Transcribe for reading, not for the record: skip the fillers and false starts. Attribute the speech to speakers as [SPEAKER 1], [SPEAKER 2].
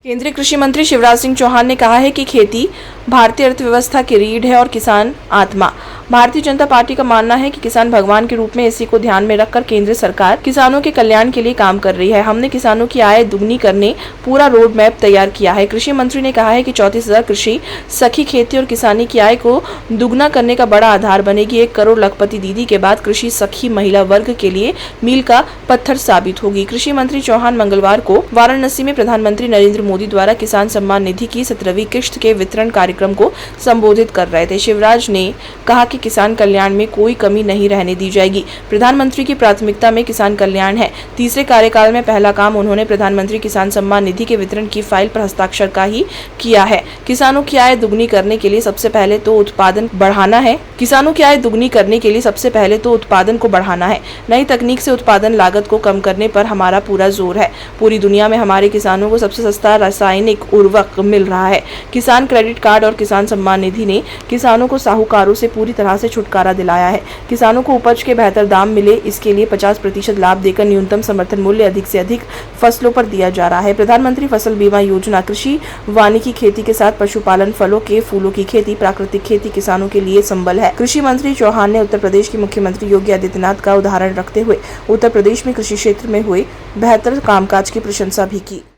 [SPEAKER 1] केंद्रीय कृषि मंत्री शिवराज सिंह चौहान ने कहा है कि खेती भारतीय अर्थव्यवस्था की रीढ़ है और किसान आत्मा। भारतीय जनता पार्टी का मानना है कि किसान भगवान के रूप में इसी को ध्यान में रखकर केंद्र सरकार किसानों के कल्याण के लिए काम कर रही है। हमने किसानों की आय दुगनी करने पूरा रोड मैप तैयार किया है। कृषि मंत्री ने कहा है कि 34,000 कृषि सखी खेती और किसानी की आय को दुगना करने का बड़ा आधार बनेगी। 1 करोड़ लखपति दीदी के बाद कृषि सखी महिला वर्ग के लिए मील का पत्थर साबित होगी। कृषि मंत्री चौहान मंगलवार को वाराणसी में प्रधानमंत्री नरेंद्र मोदी द्वारा किसान सम्मान निधि की 17वीं किश्त के वितरण कार्यक्रम को संबोधित कर रहे थे। शिवराज ने कहा कि किसान कल्याण में कोई कमी नहीं रहने दी जाएगी। प्रधानमंत्री की प्राथमिकता में किसान कल्याण है। तीसरे कार्यकाल में पहला काम उन्होंने प्रधानमंत्री किसान सम्मान निधि के वितरण की फाइल पर हस्ताक्षर का ही किया है। किसानों की आय दुगनी करने के लिए सबसे पहले तो उत्पादन बढ़ाना है। किसानों की आय दुगनी करने के लिए सबसे पहले तो उत्पादन को बढ़ाना है। नई तकनीक से उत्पादन लागत को कम करने पर हमारा पूरा जोर है। पूरी दुनिया में हमारे किसानों को सबसे सस्ता रासायनिक उर्वरक मिल रहा है। किसान क्रेडिट कार्ड और किसान सम्मान निधि ने किसानों को साहूकारों से पूरी तरह से छुटकारा दिलाया है। किसानों को उपज के बेहतर दाम मिले, इसके लिए 50% लाभ देकर न्यूनतम समर्थन मूल्य अधिक से अधिक फसलों पर दिया जा रहा है। प्रधानमंत्री फसल बीमा योजना कृषि वानिकी खेती के साथ पशुपालन, फलों के फूलों की खेती, प्राकृतिक खेती किसानों के लिए संबल है। कृषि मंत्री चौहान ने उत्तर प्रदेश के मुख्यमंत्री योगी आदित्यनाथ का उदाहरण रखते हुए उत्तर प्रदेश में कृषि क्षेत्र में हुए बेहतर कामकाज की प्रशंसा भी की।